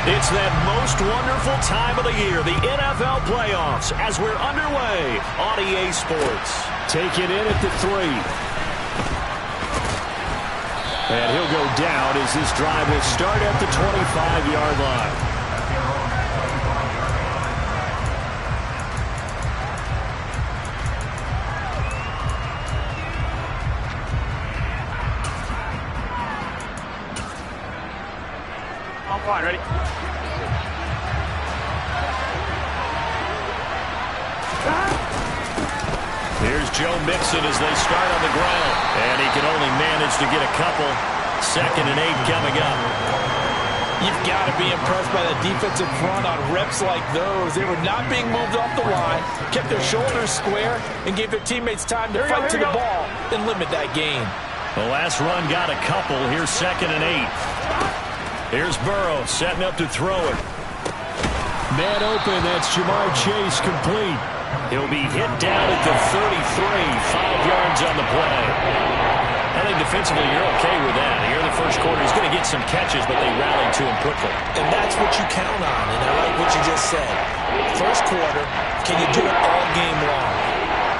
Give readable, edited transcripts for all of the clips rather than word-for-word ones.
It's that most wonderful time of the year, the NFL playoffs, as we're underway on EA Sports. Take it in at the 3. And he'll go down as this drive will start at the 25-yard line. Fine, ready? Here's Joe Mixon as they start on the ground. And he can only manage to get a couple. 2nd and 8 coming up. You've got to be impressed by the defensive front on reps like those. They were not being moved off the line, kept their shoulders square, and gave their teammates time to fight to the ball and limit that gain. The last run got a couple. Here's 2nd and 8. Here's Burrow setting up to throw it. Man open, that's Jamar Chase, complete. He'll be hit down at the 33, 5 yards on the play. I think defensively you're okay with that. Here in the first quarter, he's going to get some catches, but they rallied to him quickly. And that's what you count on, and I like what you just said. First quarter, can you do it all game long?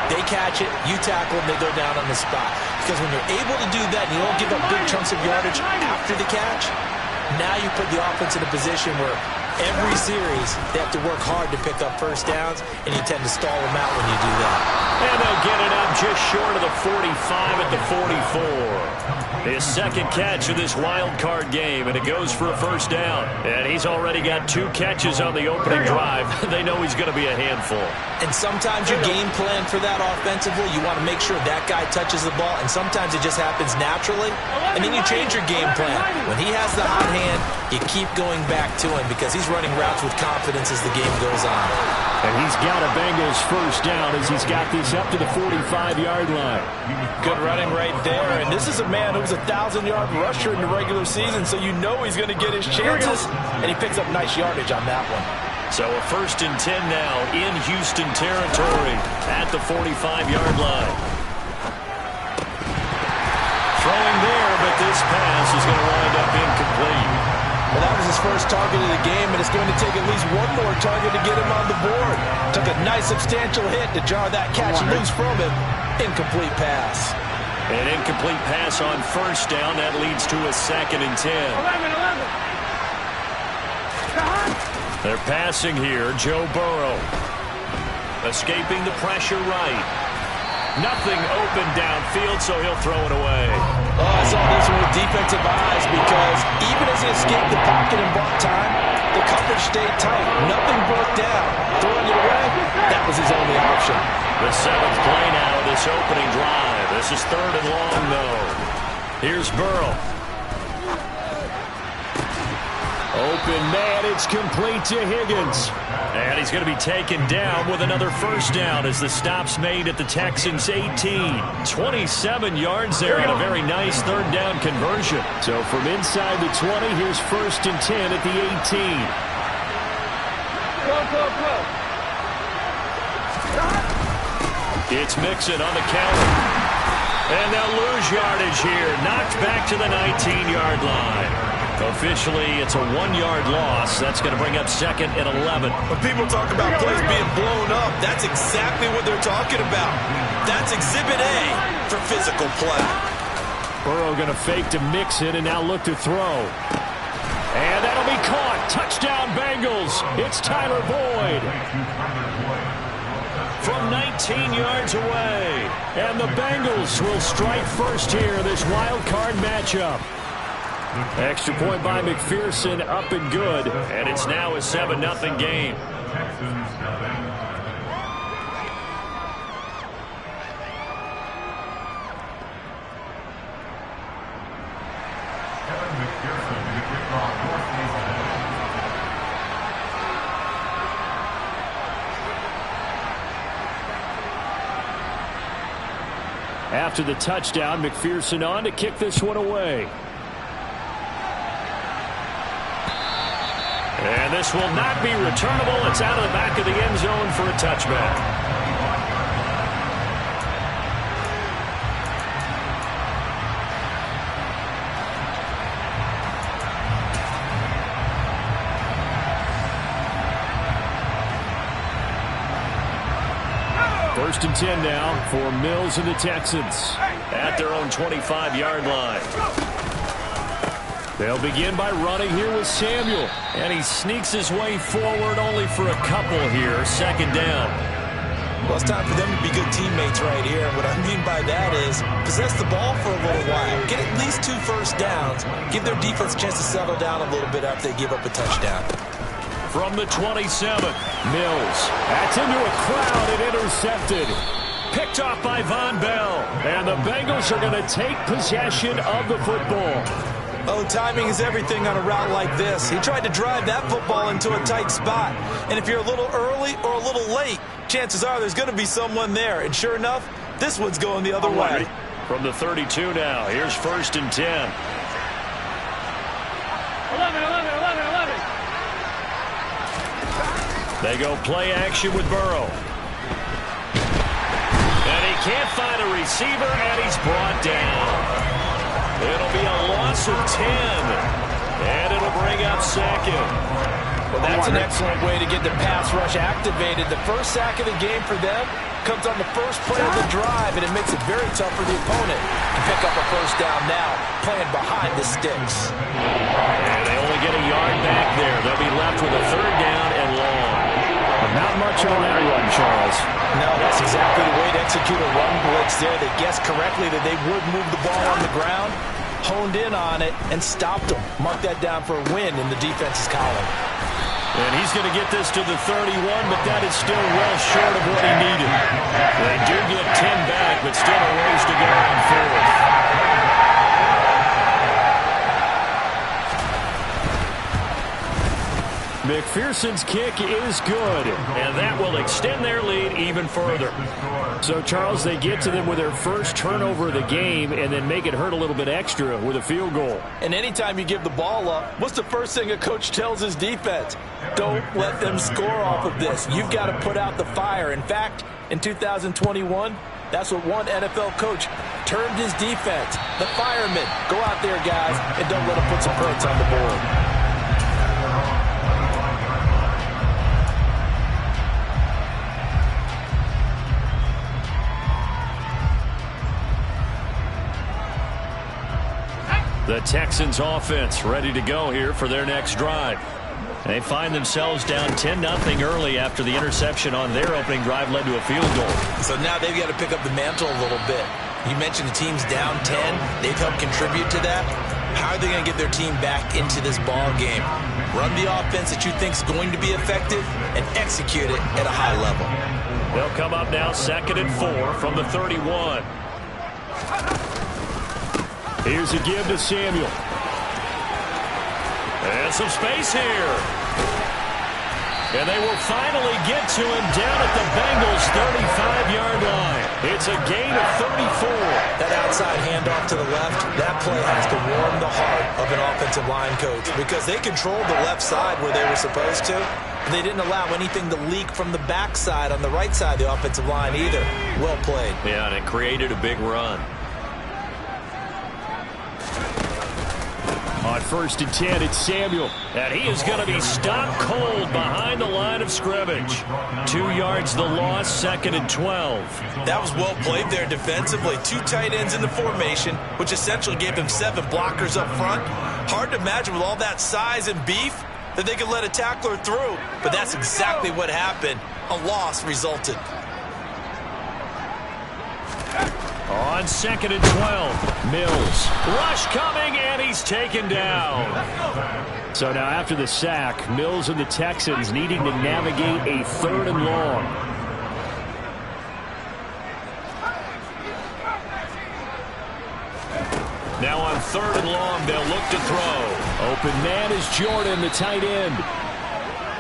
They catch it, you tackle them, they go down on the spot. Because when you're able to do that and you don't give up big chunks of yardage after the catch, now you put the offense in a position where every series they have to work hard to pick up first downs, and you tend to stall them out when you do that. And they'll get it up just short of the 45 at the 44. His second catch of this wild card game, and it goes for a first down. And he's already got 2 catches on the opening drive. They know he's going to be a handful. And sometimes you game plan for that offensively. You want to make sure that guy touches the ball, and sometimes it just happens naturally. And then you change your game plan. When he has the hot hand, you keep going back to him because he's running routes with confidence as the game goes on. And he's got a Bengals first down as he's got this up to the 45-yard line. Good running right there. And this is a man who was a 1,000-yard rusher in the regular season, so you know he's going to get his chances. And he picks up nice yardage on that one. So a 1st and 10 now in Houston territory at the 45-yard line. Throwing there, but this pass is going to wind up incomplete. Well, that was his first target of the game, and it's going to take at least one more target to get him on the board. Took a nice substantial hit to jar that catch loose from him. Incomplete pass. An incomplete pass on first down. That leads to a 2nd and 10. 11. They're passing here. Joe Burrow escaping the pressure right. Nothing open downfield, so he'll throw it away. Oh, I saw this one with defensive eyes because even as he escaped the pocket and bought time, the coverage stayed tight. Nothing broke down. Throwing it away, that was his only option. The 7th play now of this opening drive. This is 3rd and long, though. Here's Burrow. Open man, it's complete to Higgins. And he's going to be taken down with another first down as the stop's made at the Texans' 18. 27 yards there and a very nice 3rd down conversion. So from inside the 20, here's 1st and 10 at the 18. It's Mixon on the counter. And they'll lose yardage here. Knocked back to the 19-yard line. Officially, it's a 1-yard loss. That's going to bring up 2nd and 11. When people talk about plays being blown up, that's exactly what they're talking about. That's Exhibit A for physical play. Burrow going to fake to Mixon and now look to throw. And that'll be caught. Touchdown, Bengals. It's Tyler Boyd. From 19 yards away. And the Bengals will strike first here in this wild card matchup. Extra point by McPherson, up and good. And it's now a 7-0 game. After the touchdown, McPherson on to kick this one away. And this will not be returnable. It's out of the back of the end zone for a touchback. first and 10 now for Mills and the Texans. At their own 25-yard line. They'll begin by running here with Samuel. And he sneaks his way forward only for a couple here. Second down. Well, it's time for them to be good teammates right here. And what I mean by that is possess the ball for a little while. Get at least 2 first downs. Give their defense a chance to settle down a little bit after they give up a touchdown. From the 27. Mills. That's into a crowd and intercepted. Picked off by Von Bell. And the Bengals are going to take possession of the football. Oh, timing is everything on a route like this. He tried to drive that football into a tight spot. And if you're a little early or a little late, chances are there's going to be someone there. And sure enough, this one's going the other way. From the 32 now, here's first and 10. 11. They go play action with Burrow. And he can't find a receiver, and he's brought down. It'll be a loss of 10. And it'll bring up second. Well, that's an excellent way to get the pass rush activated. The first sack of the game for them comes on the first play of the drive, and it makes it very tough for the opponent to pick up a first down now, playing behind the sticks. And they only get a yard back there. They'll be left with a third down and long. Not much on that run, Charles. No, that's exactly the way to execute a run blitz there. They guessed correctly that they would move the ball on the ground, honed in on it, and stopped them. Mark that down for a win in the defense's column. And he's going to get this to the 31, but that is still well short of what he needed. They do get 10 back, but still a ways to go on fourth. McPherson's kick is good. And that will extend their lead even further. So, Charles, they get to them with their first turnover of the game and then make it hurt a little bit extra with a field goal. And anytime you give the ball up, what's the first thing a coach tells his defense? Don't let them score off of this. You've got to put out the fire. In fact, in 2021, that's what one NFL coach termed his defense. The firemen. Go out there, guys, and don't let them put some points on the board. The Texans offense ready to go here for their next drive. They find themselves down 10-0 early after the interception on their opening drive led to a field goal. So now they've got to pick up the mantle a little bit. You mentioned the team's down 10. They've helped contribute to that. How are they going to get their team back into this ball game? Run the offense that you think is going to be effective and execute it at a high level. They'll come up now 2nd and 4 from the 31. Here's a give to Samuel. And some space here. And they will finally get to him down at the Bengals' 35-yard line. It's a gain of 34. That outside handoff to the left, that play has to warm the heart of an offensive line coach because they controlled the left side where they were supposed to. They didn't allow anything to leak from the backside on the right side of the offensive line either. Well played. Yeah, and it created a big run. On 1st and 10, it's Samuel. And he is going to be stopped cold behind the line of scrimmage. 2 yards the loss, 2nd and 12. That was well played there defensively. 2 tight ends in the formation, which essentially gave them 7 blockers up front. Hard to imagine with all that size and beef that they could let a tackler through. But that's exactly what happened. A loss resulted. On 2nd and 12, Mills. Rush coming, and he's taken down. So now after the sack, Mills and the Texans needing to navigate a 3rd and long. Now on 3rd and long, they'll look to throw. Open man is Jordan, the tight end.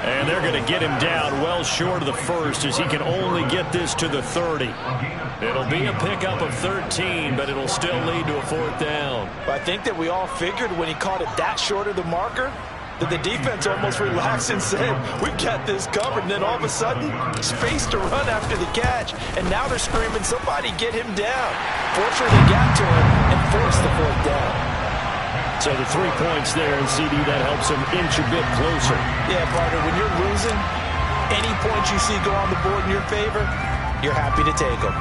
And they're going to get him down well short of the first as he can only get this to the 30. It'll be a pickup of 13, but it'll still lead to a 4th down. I think that we all figured when he caught it that short of the marker that the defense almost relaxed and said, we've got this covered. And then all of a sudden, space to run after the catch. And now they're screaming, somebody get him down. Fortunately, they got to him and forced the 4th down. So the 3 points there, and CD, that helps them inch a bit closer. Yeah, partner, when you're losing, any points you see go on the board in your favor, you're happy to take them.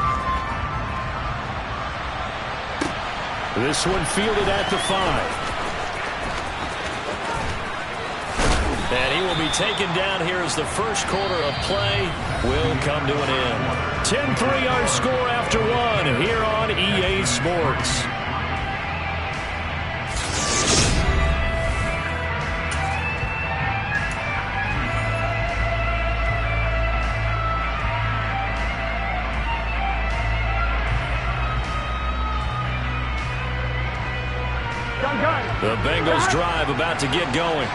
This one fielded at the 5. And he will be taken down here as the first quarter of play will come to an end. 10-3 our score after 1 here on EA Sports. The Bengals drive about to get going.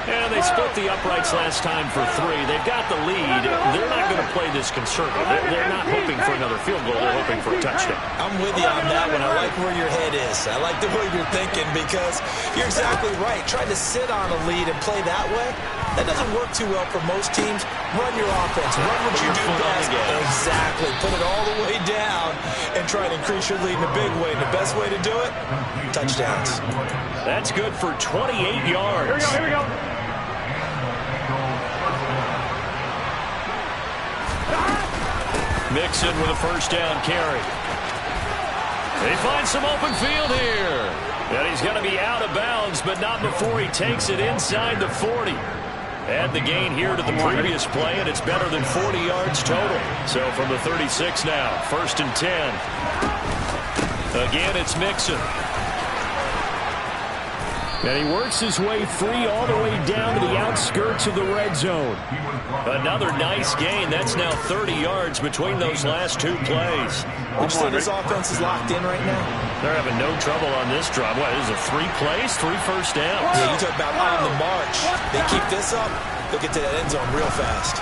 And they split the uprights last time for 3. They've got the lead. They're not going to play this conservative. They're not hoping for another field goal. They're hoping for a touchdown. I'm with you on that one. I like where your head is. I like the way you're thinking because you're exactly right. Trying to sit on a lead and play that way, that doesn't work too well for most teams. Run your offense. Run what you do best. Exactly. Put it all the way down and try to increase your lead in a big way. And the best way to do it, touchdowns. That's good for 28 yards. Here we go. Mixon with a first down carry. They find some open field here. And he's going to be out of bounds, but not before he takes it inside the 40. Add the gain here to the previous play, and it's better than 40 yards total. So from the 36 now, 1st and 10. Again, it's Mixon. And he works his way free all the way down to the outskirts of the red zone. Another nice gain. That's now 30 yards between those last 2 plays. Would you say this offense is locked in right now? They're having no trouble on this drive. What, is it 3 plays, 3 first downs? Yeah, you talk about on the march. They keep this up, they'll get to that end zone real fast.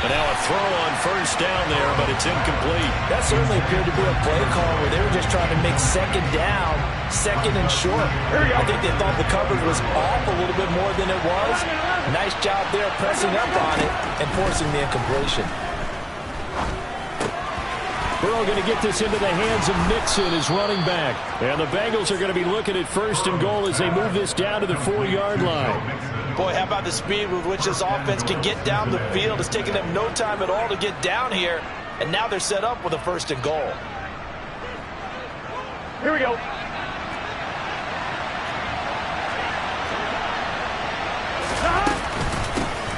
And now a throw on first down there, but it's incomplete. That certainly appeared to be a play call where they were just trying to make second down, second and short. I think they thought the coverage was off a little bit more than it was. Nice job there pressing up on it and forcing the incompletion. Burrow going to get this into the hands of Mixon, his running back. And the Bengals are going to be looking at 1st and goal as they move this down to the 4-yard line. Boy, how about the speed with which this offense can get down the field? It's taken them no time at all to get down here. And now they're set up with a 1st and goal. Here we go.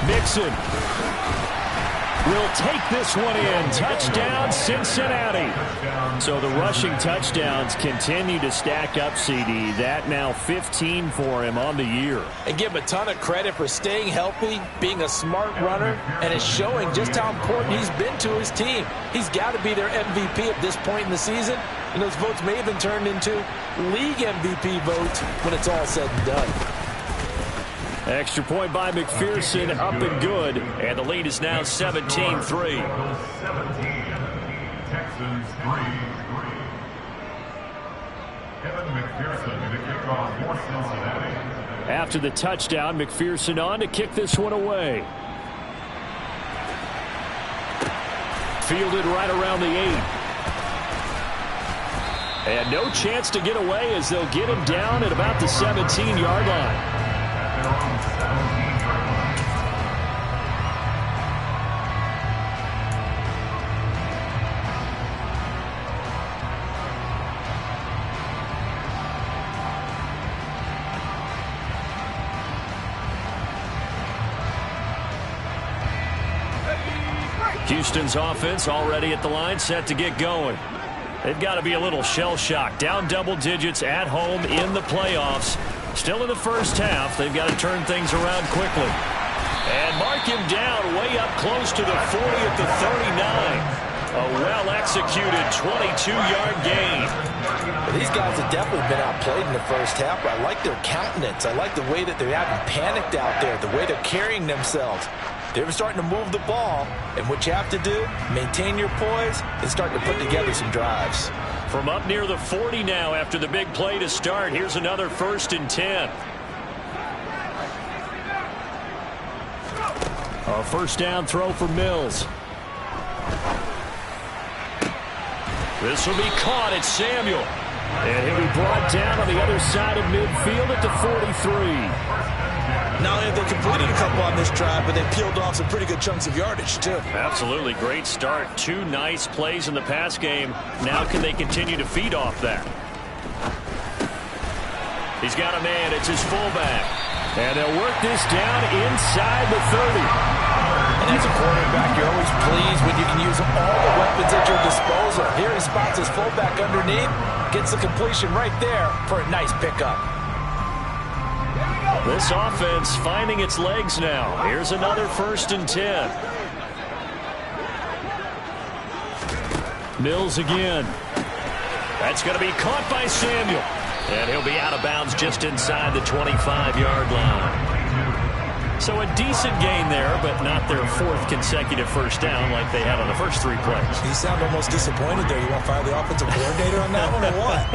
Mixon will take this one in. Touchdown, Cincinnati. So the rushing touchdowns continue to stack up, CD. That now 15 for him on the year. And give him a ton of credit for staying healthy, being a smart runner, and it's showing just how important he's been to his team. He's got to be their MVP at this point in the season. And those votes may have been turned into league MVP votes when it's all said and done. Extra point by McPherson, up and good. And the lead is now 17-3. Texans 3. Kevin McPherson to kick off for Cincinnati. After the touchdown, McPherson on to kick this one away. Fielded right around the 8. And no chance to get away as they'll get him down at about the 17-yard line. Houston's offense already at the line, set to get going. They've got to be a little shell-shocked. Down double digits at home in the playoffs. Still in the first half. They've got to turn things around quickly. And mark him down way up close to the 40 at the 39. A well-executed 22-yard gain. Well, these guys have definitely been outplayed in the first half, but I like their countenance. I like the way that they're having panicked out there, the way they're carrying themselves. They're starting to move the ball, and what you have to do, maintain your poise and start to put together some drives. From up near the 40 now after the big play to start. Here's another 1st and 10. A first down throw for Mills. This will be caught at Samuel. And he'll be brought down on the other side of midfield at the 43. Not only have they completed a couple on this drive, but they peeled off some pretty good chunks of yardage, too. Absolutely. Great start. 2 nice plays in the pass game. Now can they continue to feed off that? He's got a man. It's his fullback. And they'll work this down inside the 30. And as a quarterback, you're always pleased when you can use all the weapons at your disposal. Here he spots his fullback underneath, gets the completion right there for a nice pickup. This offense finding its legs now. Here's another 1st and 10. Mills again. That's going to be caught by Samuel. And he'll be out of bounds just inside the 25-yard line. So a decent gain there, but not their 4th consecutive first down like they had on the first 3 plays. You sound almost disappointed there. You want to fire the offensive coordinator on that one or what?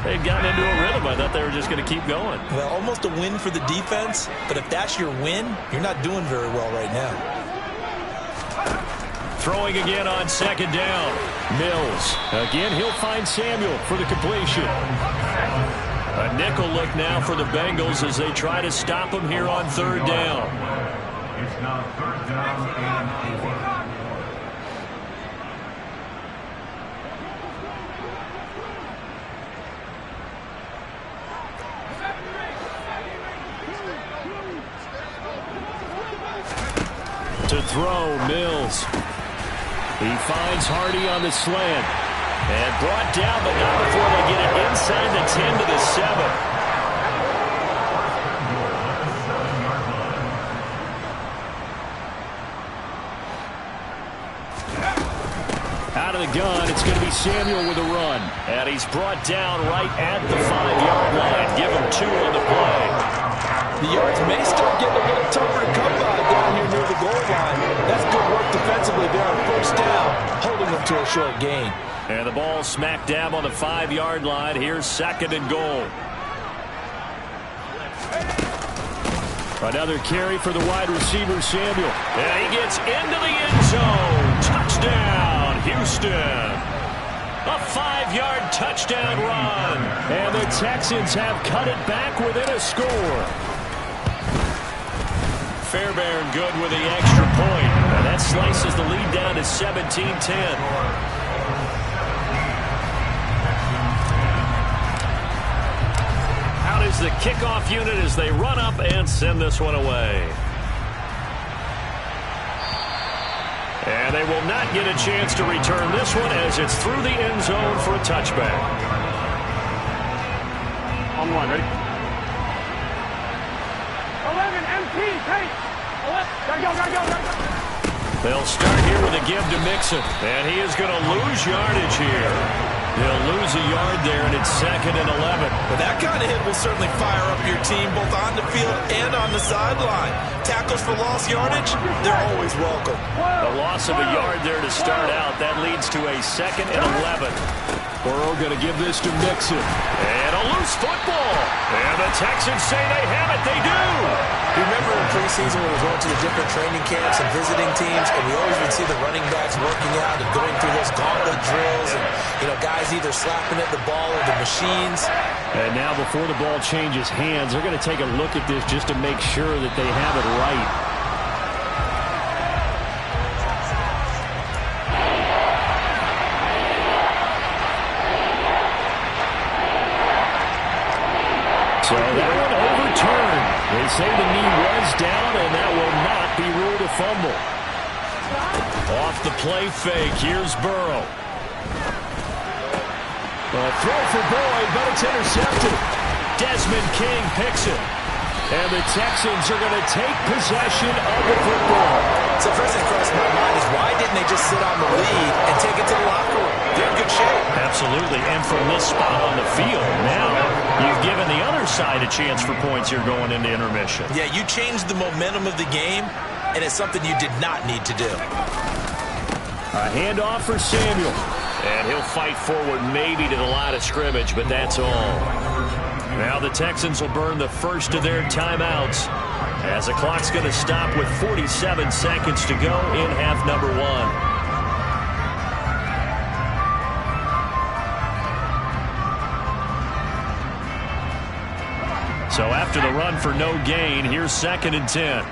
They'd gotten into a rhythm. I thought they were just going to keep going. Well, almost a win for the defense, but if that's your win, you're not doing very well right now. Throwing again on 2nd down. Mills. Again, he'll find Samuel for the completion. A nickel look now for the Bengals as they try to stop him here on 3rd down. It's now 3rd down and 4. To throw, Mills. He finds Hardy on the slant. And brought down, but not before they get it inside the 10 to the 7. Out of the gun, it's going to be Samuel with a run. And he's brought down right at the 5-yard line. Give him 2 on the play. The yards may start getting a little tougher to come by down here near the goal line. That's good work defensively there on 1st down, holding them to a short gain. And the ball smack dab on the 5-yard line. Here's 2nd and goal. Another carry for the wide receiver, Samuel. And he gets into the end zone. Touchdown, Houston. A 5-yard touchdown run. And the Texans have cut it back within a score. Fairbairn good with the extra point. And that slices the lead down to 17-10. Is the kickoff unit as they run up and send this one away. And they will not get a chance to return this one as it's through the end zone for a touchback. On 1, ready? 11, MT, take. Gotta go. They'll start here with a give to Mixon. And he is going to lose yardage here. They'll lose a yard there, and it's 2nd and 11. Well, that kind of hit will certainly fire up your team both on the field and on the sideline. Tackles for lost yardage, they're always welcome. A loss of a yard there to start out. That leads to a 2nd and 11. Burrow going to give this to Mixon. And a loose football. And the Texans say they have it. They do. You remember in preseason when we were going to the different training camps and visiting teams, and we always would see the running backs working out and going through those gauntlet drills and, guys either slapping at the ball or the machines. And now before the ball changes hands, they're going to take a look at this just to make sure that they have it right. So that one overturned. They say the knee was down, and that will not be ruled a fumble. Off the play fake, here's Burrow. A throw for Boyd, but it's intercepted. Desmond King picks it. And the Texans are going to take possession of the football. So first thing crossed my mind is why didn't they just sit on the lead and take it to the locker room? They're in good shape. Absolutely, and from this spot on the field, now you've given the other side a chance for points here going into intermission. Yeah, you changed the momentum of the game, and it's something you did not need to do. A handoff for Samuel. And he'll fight forward maybe to the line of scrimmage, but that's all. Now the Texans will burn the first of their timeouts as the clock's going to stop with 47 seconds to go in half number 1. So after the run for no gain, here's 2nd and 10.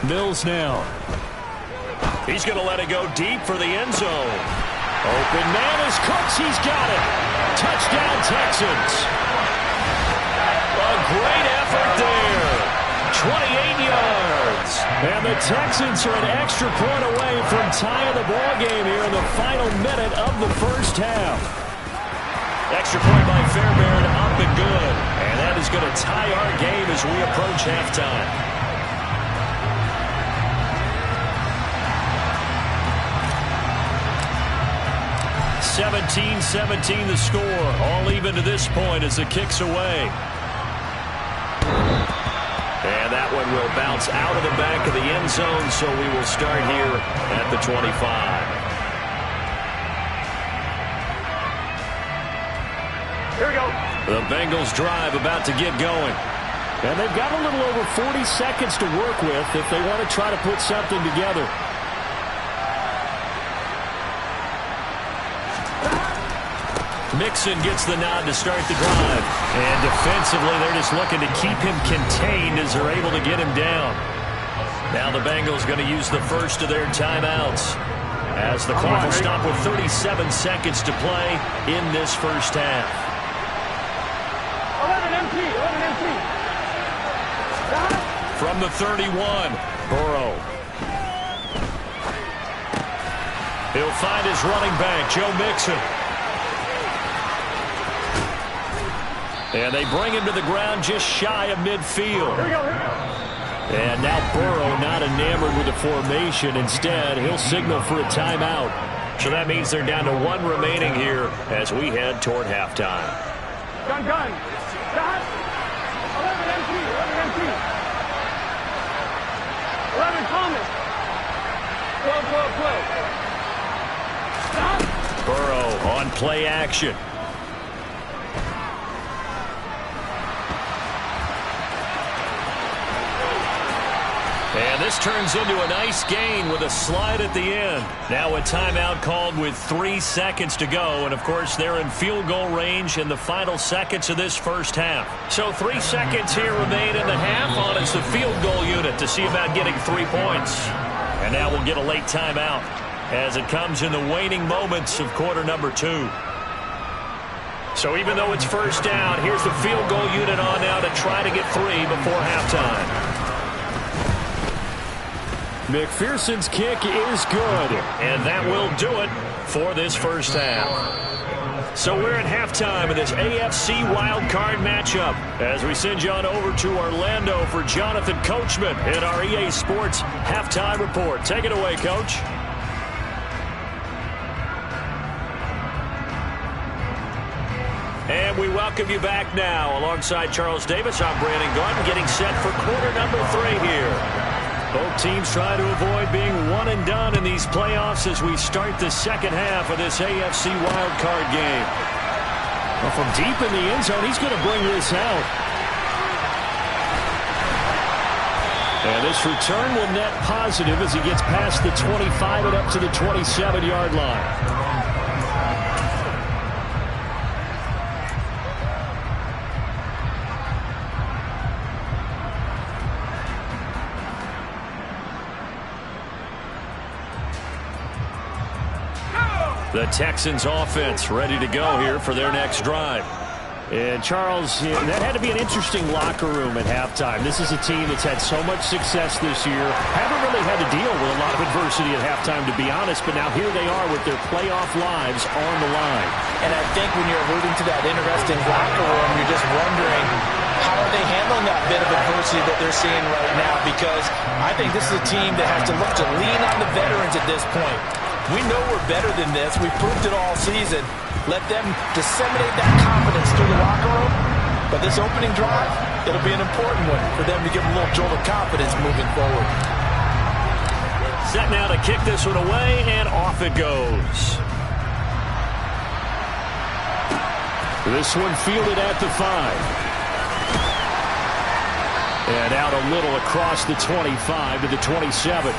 Mills now. He's going to let it go deep for the end zone. Open man is Cooks. He's got it. Touchdown, Texans. A great effort there. 28 yards. And the Texans are an extra point away from tying the ball game here in the final minute of the first half. Extra point by Fairbairn, up and good. And that is going to tie our game as we approach halftime. 17-17 the score. All even to this point as the kick's away. And that one will bounce out of the back of the end zone, so we will start here at the 25. Here we go. The Bengals drive about to get going. And they've got a little over 40 seconds to work with if they want to try to put something together. Mixon gets the nod to start the drive. And defensively, they're just looking to keep him contained as they're able to get him down. Now the Bengals going to use the first of their timeouts as the clock will stop with 37 seconds to play in this first half. 11 empty. From the 31, Burrow. He'll find his running back, Joe Mixon. And they bring him to the ground just shy of midfield. Here we go. And now Burrow not enamored with the formation. Instead, he'll signal for a timeout. So that means they're down to one remaining here as we head toward halftime. Gun. 11 empty. 11 common. Play. Burrow on play action. And this turns into a nice gain with a slide at the end. Now a timeout called with 3 seconds to go. And, of course, they're in field goal range in the final seconds of this first half. So 3 seconds here remain in the half on as the field goal unit to see about getting 3 points. And now we'll get a late timeout as it comes in the waning moments of quarter number 2. So even though it's first down, here's the field goal unit on now to try to get 3 before halftime. McPherson's kick is good. And that will do it for this first half. So we're at halftime of this AFC wildcard matchup as we send you on over to Orlando for Jonathan Coachman in our EA Sports Halftime Report. Take it away, Coach. And we welcome you back now. Alongside Charles Davis, I'm Brandon Garden getting set for quarter number 3 here. Both teams try to avoid being one and done in these playoffs as we start the second half of this AFC wildcard game. Well, from deep in the end zone, he's going to bring this out. And this return will net positive as he gets past the 25 and up to the 27-yard line. The Texans offense ready to go here for their next drive. And Charles, that had to be an interesting locker room at halftime. This is a team that's had so much success this year. Haven't really had to deal with a lot of adversity at halftime, to be honest. But now here they are with their playoff lives on the line. And I think when you're alluding to that interesting locker room, you're just wondering, how are they handling that bit of adversity that they're seeing right now? Because I think this is a team that has to look to lean on the veterans at this point. We know we're better than this. We've proved it all season. Let them disseminate that confidence through the locker room. But this opening drive, it'll be an important one for them to give them a little jolt of confidence moving forward. Set now to kick this one away, and off it goes. This one fielded at the 5. And out a little across the 25 to the 27.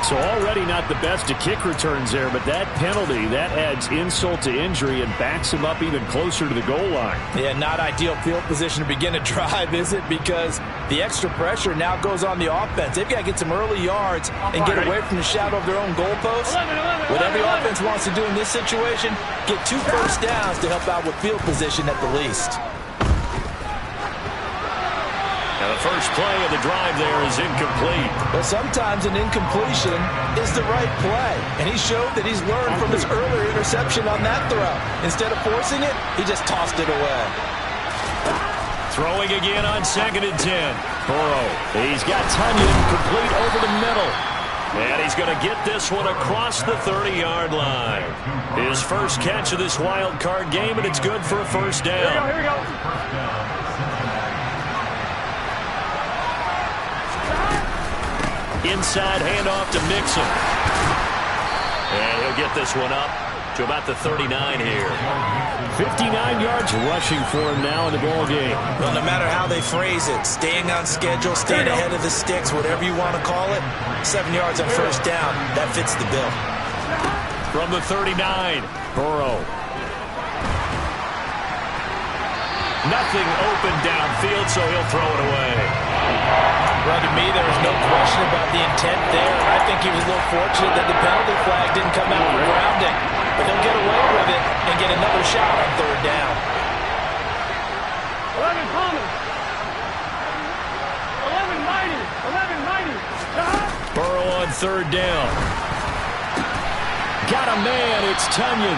So already not the best of kick returns there, but that penalty, that adds insult to injury and backs him up even closer to the goal line. Yeah, not ideal field position to begin a drive, is it? Because the extra pressure now goes on the offense. They've got to get some early yards and get away from the shadow of their own goalposts. What every offense wants to do in this situation, get 2 first downs to help out with field position at the least. And the first play of the drive there is incomplete. But sometimes an incompletion is the right play. And he showed that he's learned from his earlier interception on that throw. Instead of forcing it, he just tossed it away. Throwing again on 2nd and 10. Burrow, he's got Tunyon complete over the middle. And he's going to get this one across the 30-yard line. His first catch of this wild card game, and it's good for a first down. Here we go. Inside handoff to Mixon. And he'll get this one up to about the 39 here. 59 yards rushing for him now in the ball game. Well, no matter how they phrase it, staying on schedule, staying ahead of the sticks, whatever you want to call it, 7 yards on first down, that fits the bill. From the 39, Burrow. nothing open downfield, so he'll throw it away. Well, to me, there was no question about the intent there. I think he was a little fortunate that the penalty flag didn't come out for grounding. But they'll get away with it and get another shot on third down. 11 Thomas. 11 Mighty. 11 Mighty. Burrow on third down. Got a man, it's Tunyon.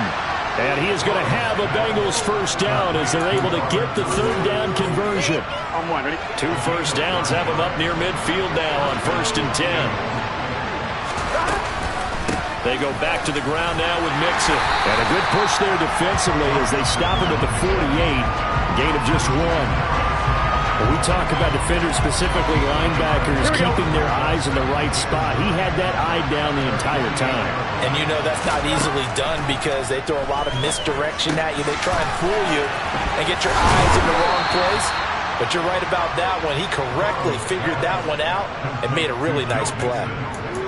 And he is going to have a Bengals first down as they're able to get the third down conversion. On one, ready? 2 first downs have him up near midfield now on 1st and 10. They go back to the ground now with Mixon. And a good push there defensively as they stop him at the 48. Gain of just 1. When we talk about defenders, specifically linebackers, keeping their eyes in the right spot, he had that eye down the entire time. And you know that's not easily done because they throw a lot of misdirection at you. They try and fool you and get your eyes in the wrong place. But you're right about that one. He correctly figured that one out and made a really nice play.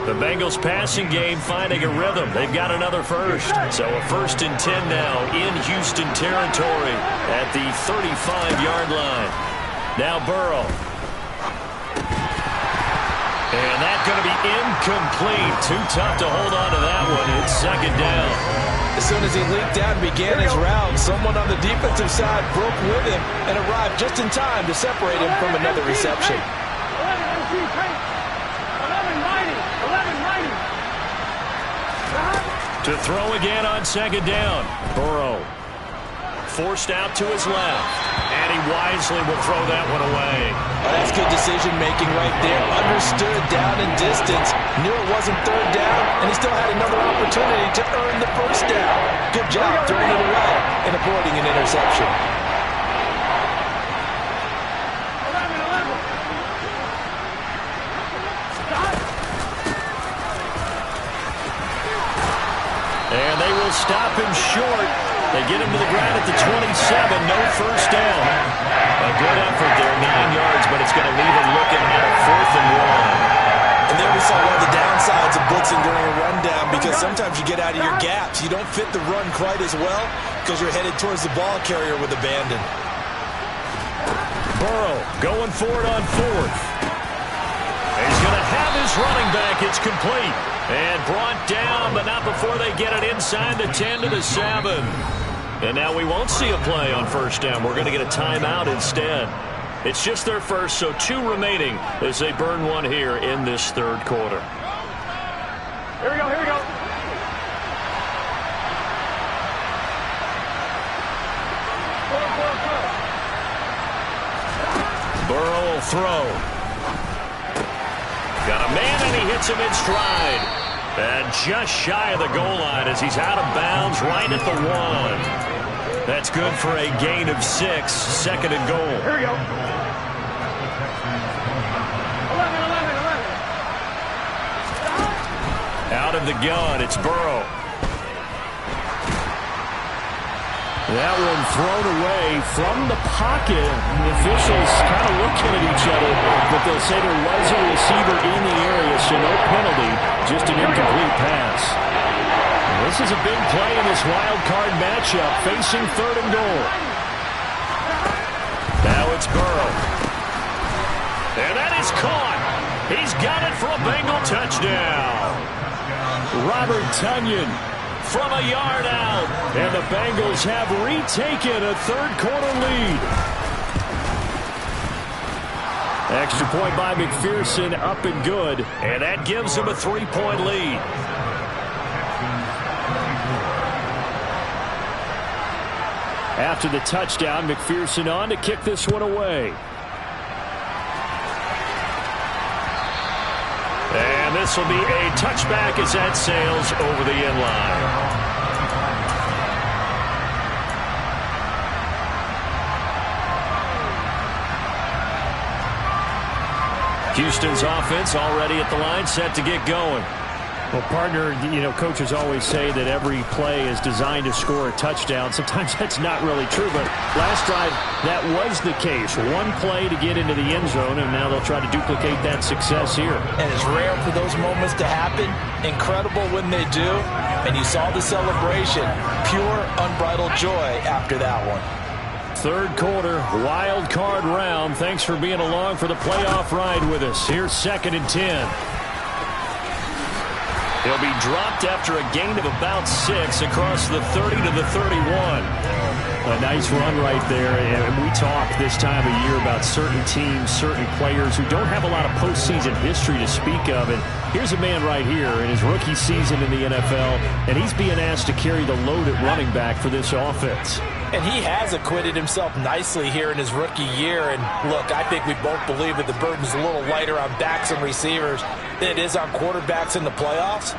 The Bengals passing game finding a rhythm. They've got another first. So a 1st and 10 now in Houston territory at the 35-yard line. Now Burrow. And that's going to be incomplete. Too tough to hold on to that one. It's 2nd down. As soon as he leaked out and began his route, someone on the defensive side broke with him and arrived just in time to separate him from another reception. 11 MC Tank. 11 Mighty. 11 Mighty. To throw again on 2nd down. Burrow forced out to his left. And he wisely will throw that one away. Oh, that's good decision-making right there. Understood down and distance. Knew it wasn't third down, and he still had another opportunity to earn the first down. Good job throwing it away and avoiding an interception. 11. And they will stop him short. They get him to the ground at the 27. No first down. A good effort there, 9 yards, but it's going to leave him looking at a 4th and 1. And there we saw one of the downsides of blitzing during a rundown because sometimes you get out of your gaps. You don't fit the run quite as well because you're headed towards the ball carrier with abandon. Burrow going for it on 4th. He's going to have his running back. It's complete. And brought down, but not before they get it inside the 10 to the 7. And now we won't see a play on first down. We're going to get a timeout instead. It's just their first, so 2 remaining as they burn one here in this 3rd quarter. Here we go, here we go. Burrow will throw. Got a man, and he hits him in stride. And just shy of the goal line as he's out of bounds right at the 1. That's good for a gain of 6, 2nd and goal. Here we go. 11, 11, 11. Out of the gun, it's Burrow. That one thrown away from the pocket. The officials kind of looking at each other, but they'll say there was a receiver in the area, so no penalty, just an incomplete pass. This is a big play in this wild card matchup, facing 3rd and goal. Now it's Burrow. And that is caught. He's got it for a Bengal touchdown. Robert Tonyan From a yard out. And the Bengals have retaken a 3rd quarter lead. Extra point by McPherson, up and good. And that gives them a 3-point lead. After the touchdown, McPherson on to kick this one away. And this will be a touchback as that sails over the end line. Houston's offense already at the line, set to get going. Well, partner, coaches always say that every play is designed to score a touchdown. Sometimes that's not really true, but last drive, that was the case. One play to get into the end zone, and now they'll try to duplicate that success here. And it's rare for those moments to happen. Incredible when they do. And you saw the celebration. Pure, unbridled joy after that one. 3rd quarter, wild card round. Thanks for being along for the playoff ride with us. Here's 2nd and 10. He'll be dropped after a gain of about 6 across the 30 to the 31. A nice run right there. And we talk this time of year about certain teams, certain players who don't have a lot of postseason history to speak of. And here's a man right here in his rookie season in the NFL, and he's being asked to carry the load at running back for this offense. And he has acquitted himself nicely here in his rookie year. And look, I think we both believe that the burden's a little lighter on backs and receivers than it is on quarterbacks in the playoffs.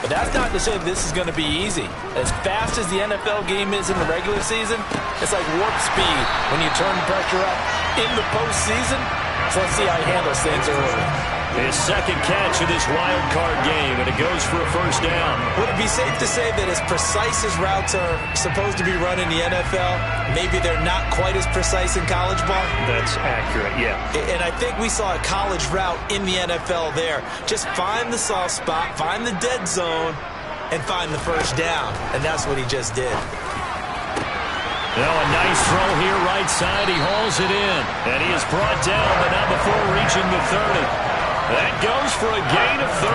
But that's not to say that this is going to be easy. As fast as the NFL game is in the regular season, it's like warp speed when you turn the pressure up in the postseason. So let's see how he handles things early. His 2nd catch of this wild card game, and it goes for a 1st down. Would it be safe to say that as precise as routes are supposed to be run in the NFL, maybe they're not quite as precise in college ball? That's accurate, yeah. And I think we saw a college route in the NFL there. Just find the soft spot, find the dead zone, and find the 1st down. And that's what he just did. Now a nice throw here right side. He hauls it in. And he is brought down, but not before reaching the 30. That goes for a gain of 31.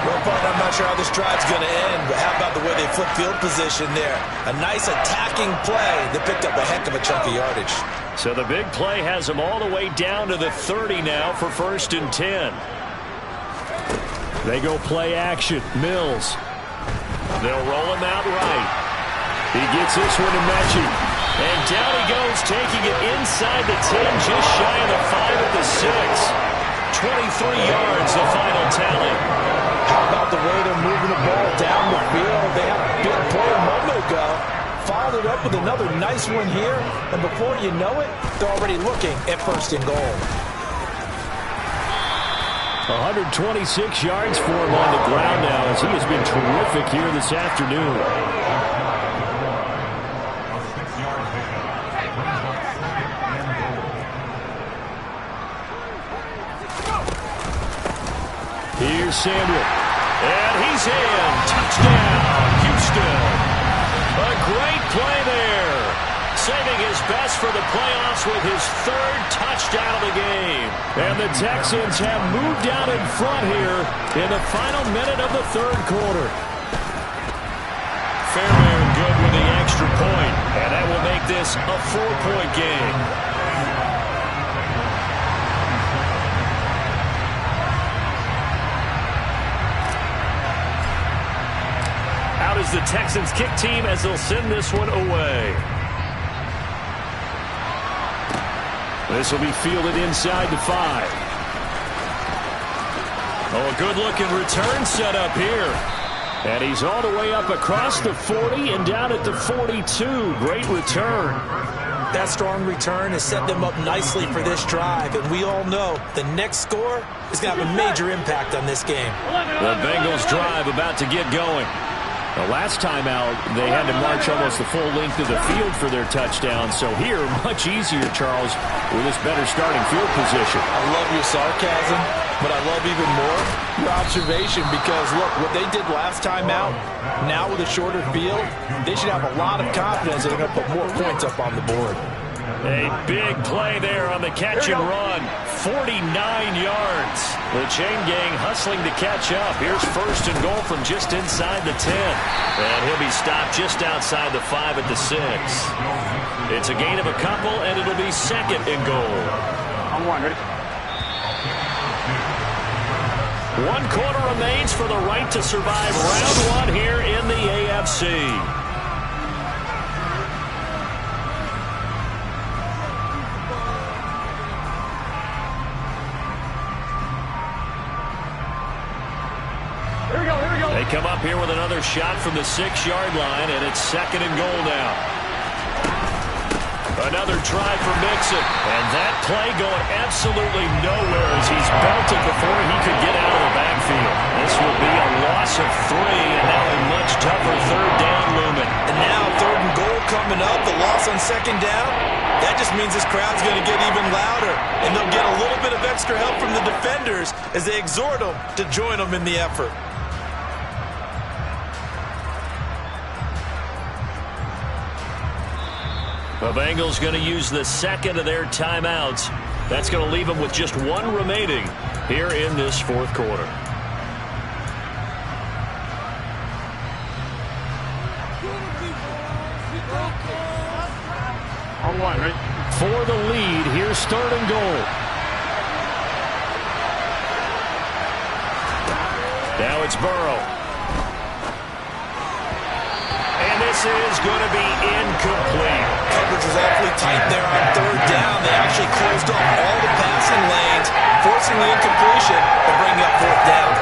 Well, Bud, I'm not sure how this drive's going to end, but how about the way they flip field position there? A nice attacking play that picked up a heck of a chunk of yardage. So the big play has him all the way down to the 30 now for 1st and 10. They go play action. Mills. They'll roll him out right. He gets this one to Mechie. And down he goes, taking it inside the 10, just shy of the 5 at the 6. 23 yards, the final tally. How about the way they're moving the ball down the field? They had a big play a moment ago. Followed it up with another nice one here. And before you know it, they're already looking at 1st and goal. 126 yards for him on the ground now, as he has been terrific here this afternoon. Here's Samuel. And he's in. Touchdown, Houston. A great play there. Saving his best for the playoffs with his 3rd touchdown of the game. And the Texans have moved out in front here in the final minute of the 3rd quarter. Fairway and good with the extra point. And that will make this a 4-point game. Is the Texans kick team as they'll send this one away. This will be fielded inside the 5. Oh, a good-looking return set up here. And he's all the way up across the 40 and down at the 42. Great return. That strong return has set them up nicely for this drive. And we all know the next score is going to have a major impact on this game. The Bengals drive about to get going. The last time out, they had to march almost the full length of the field for their touchdown. So here, much easier, Charles, with this better starting field position. I love your sarcasm, but I love even more your observation because, look, what they did last time out, now with a shorter field, they should have a lot of confidence that they're going to put more points up on the board. A big play there on the catch and run. 49 yards. The chain gang hustling to catch up. Here's first and goal from just inside the 10. And he'll be stopped just outside the 5 at the 6. It's a gain of a couple, and it'll be second and goal. On one, ready? 1 quarter remains for the right to survive round 1 here in the AFC. They come up here with another shot from the 6-yard line, and it's second and goal now. Another try for Mixon, and that play going absolutely nowhere as he's belted before he could get out of the backfield. This will be a loss of 3, and now a much tougher third down looming. And now third and goal coming up, the loss on second down. That just means this crowd's going to get even louder, and they'll get a little bit of extra help from the defenders as they exhort them to join them in the effort. The Bengals going to use the second of their timeouts. That's going to leave them with just 1 remaining here in this fourth quarter. On one, ready? For the lead, here's third and goal. Now it's Burrow. And this is going to be incomplete. Coverage was awfully tight there on third down. They actually closed off all the passing lanes, forcing the incompletion and bringing up fourth down.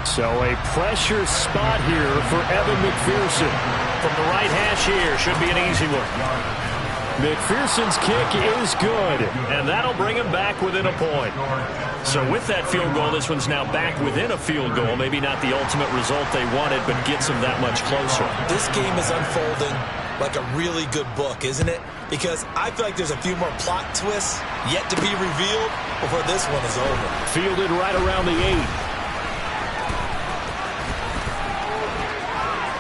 So a pressure spot here for Evan McPherson. From the right hash here, should be an easy one. McPherson's kick is good. And that'll bring him back within a point. So with that field goal, this one's now back within a field goal. Maybe not the ultimate result they wanted, but gets them that much closer. This game is unfolding like a really good book, isn't it? Because I feel like there's a few more plot twists yet to be revealed before this one is over. Fielded right around the 8.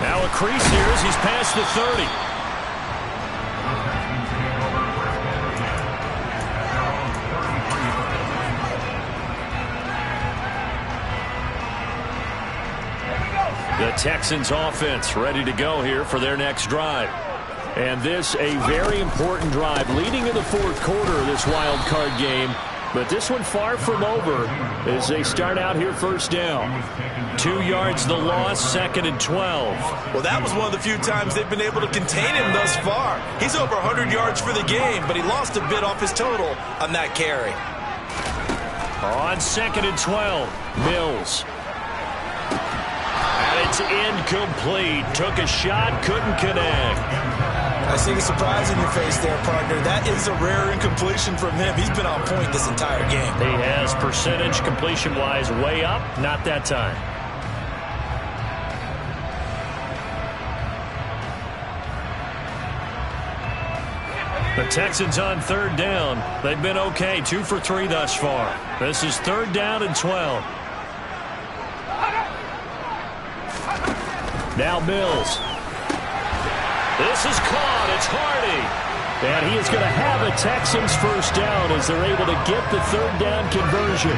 Now a crease here as he's past the 30. The Texans offense ready to go here for their next drive. And this a very important drive leading in the fourth quarter of this wild card game. But this one far from over as they start out here first down. 2 yards the loss, second and 12. Well, that was one of the few times they've been able to contain him thus far. He's over 100 yards for the game, but he lost a bit off his total on that carry. On second and 12, Mills. And it's incomplete. Took a shot, couldn't connect. I see the surprise in your face there, partner. That is a rare incompletion from him. He's been on point this entire game. He has percentage completion-wise way up. Not that time. The Texans on third down. They've been okay. 2 for 3 thus far. This is third down and 12. Now Mills. This is caught. It's Hardy. And he is going to have a Texans first down as they're able to get the third down conversion.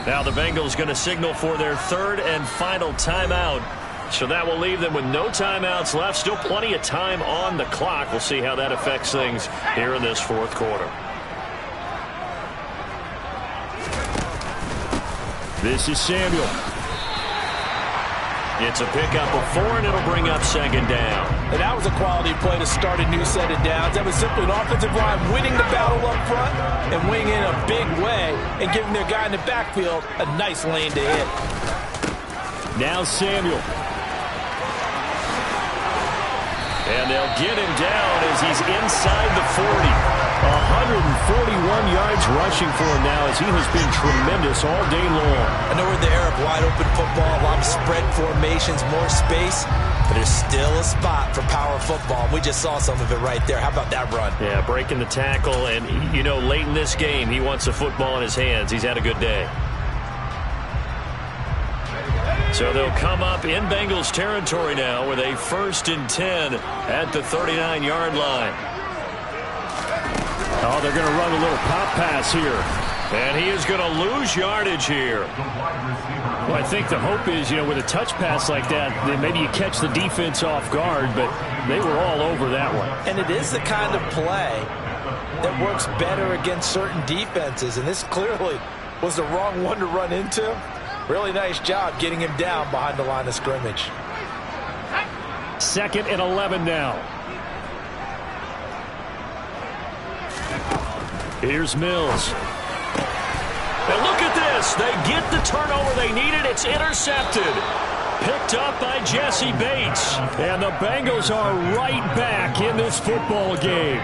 Now the Bengals going to signal for their third and final timeout. So that will leave them with no timeouts left. Still plenty of time on the clock. We'll see how that affects things here in this fourth quarter. This is Samuel. It's a pickup of 4, and it'll bring up second down. And that was a quality play to start a new set of downs. That was simply an offensive line winning the battle up front and winning in a big way and giving their guy in the backfield a nice lane to hit. Now Samuel. And they'll get him down as he's inside the 40. 141 yards rushing for him now as he has been tremendous all day long. I know we're in the era of wide-open football, a lot of spread formations, more space, but there's still a spot for power football. We just saw some of it right there. How about that run? Yeah, breaking the tackle, and, you know, late in this game, he wants the football in his hands. He's had a good day. So they'll come up in Bengals territory now with a 1st and 10 at the 39-yard line. Oh, they're going to run a little pop pass here. And he is going to lose yardage here. Well, I think the hope is, you know, with a touch pass like that, then maybe you catch the defense off guard, but they were all over that one. And it is the kind of play that works better against certain defenses, and this clearly was the wrong one to run into. Really nice job getting him down behind the line of scrimmage. 2nd and 11 now. Here's Mills. And look at this. They get the turnover they needed. It's intercepted. Picked up by Jesse Bates. And the Bengals are right back in this football game.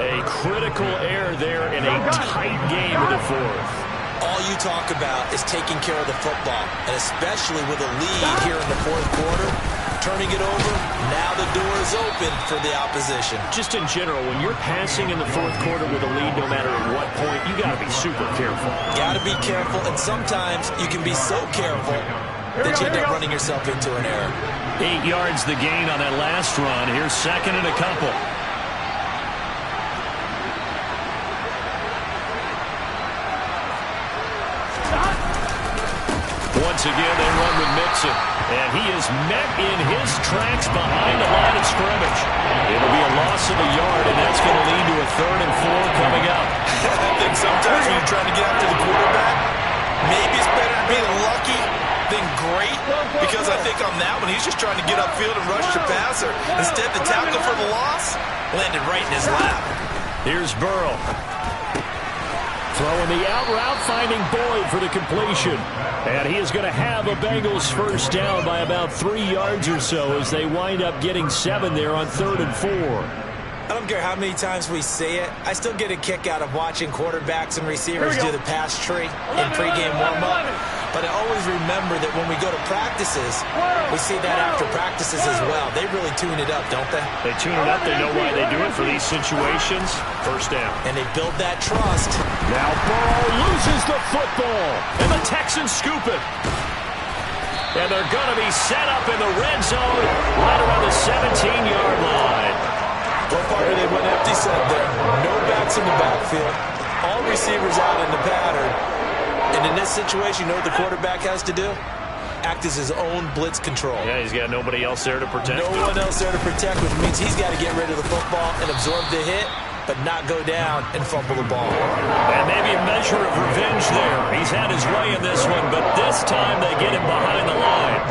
A critical error there in a tight game in the 4th. All you talk about is taking care of the football, and especially with a lead here in the 4th quarter, turning it over, now the door is open for the opposition. Just in general, when you're passing in the 4th quarter with a lead, no matter at what point, you got to be super careful. Got to be careful, and sometimes you can be so careful that you end up running yourself into an error. 8 yards the gain on that last run. Here's 2nd and a couple. Once again, they run with Mixon. And he is met in his tracks behind the line of scrimmage. It'll be a loss of a yard, and that's going to lead to a 3rd and 4 coming up. I think sometimes when you're trying to get after the quarterback, maybe it's better to be lucky than great, because I think on that one, he's just trying to get upfield and rush the passer. Instead, the tackle for the loss landed right in his lap. Here's Burrow. Throwing the out route, finding Boyd for the completion. And he is going to have a Bengals 1st down by about 3 yards or so as they wind up getting 7 there on 3rd and 4. I don't care how many times we say it, I still get a kick out of watching quarterbacks and receivers do the pass tree in pregame warm-up. But I always remember that when we go to practices, we see that after practices as well. They really tune it up, don't they? They tune it up. They know why they do it for these situations. 1st down. And they build that trust. Now Burrow loses the football. And the Texans scoop it. And they're going to be set up in the red zone right around the 17-yard line. What part they went empty set there? No backs in the backfield. All receivers out in the pattern. And in this situation, you know what the quarterback has to do? Act as his own blitz control. Yeah, he's got nobody else there to protect him. No one else there to protect, which means he's got to get rid of the football and absorb the hit, but not go down and fumble the ball. And maybe a measure of revenge there. He's had his way in this one, but this time they get him behind the line.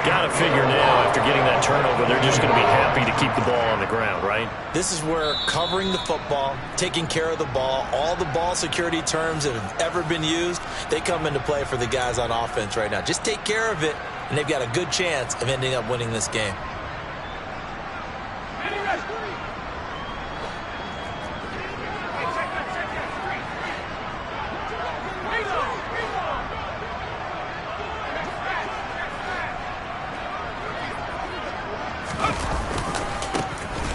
Got to figure now, after getting that turnover, they're just going to be happy to keep the ball on the ground, right? This is where covering the football, taking care of the ball, all the ball security terms that have ever been used, they come into play for the guys on offense right now. Just take care of it, and they've got a good chance of ending up winning this game.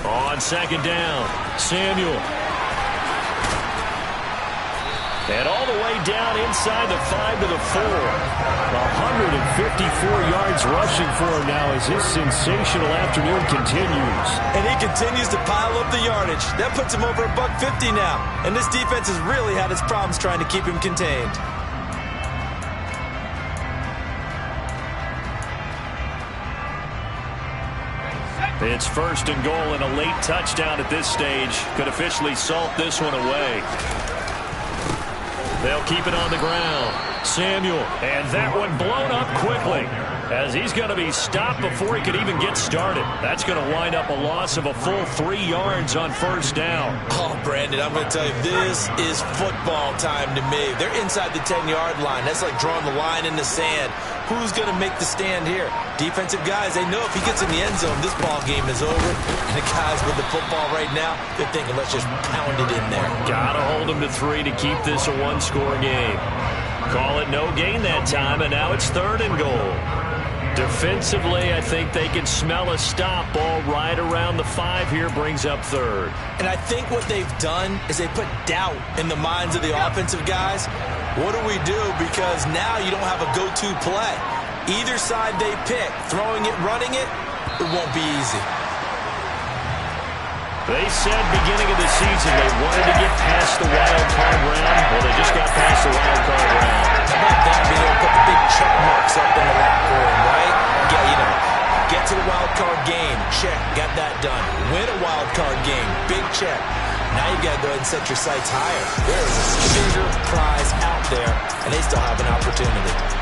On 2nd down, Samuel. And all the way down inside the 5 to the 4. 154 yards rushing for him now as his sensational afternoon continues. And he continues to pile up the yardage. That puts him over $150 now. And this defense has really had its problems trying to keep him contained. It's 1st and goal and a late touchdown at this stage. Could officially salt this one away. They'll keep it on the ground. Samuel, and that one blown up quickly. as he's going to be stopped before he could even get started. That's going to wind up a loss of a full 3 yards on first down. Oh, Brandon, I'm going to tell you, this is football time to me. They're inside the 10-yard line. That's like drawing the line in the sand. Who's going to make the stand here? Defensive guys, they know if he gets in the end zone, this ball game is over. And the guys with the football right now, they're thinking, let's just pound it in there. Got to hold him to 3 to keep this a one-score game. Call it no gain that time, and now it's 3rd and goal. Defensively, I think they can smell a stop. Ball right around the 5 here, brings up 3rd. And I think what they've done is they put doubt in the minds of the offensive guys. What do we do? Because now you don't have a go-to play. Either side they pick, throwing it, running it, it won't be easy. They said beginning of the season they wanted to get past the wild card round. Well, they just got past the wild card round. How about that? Being able to put the big check marks up in the locker room, right? Get to the wild card game. Check. Got that done. Win a wild card game. Big check. Now you got to go ahead and set your sights higher. There is a bigger prize out there, and they still have an opportunity.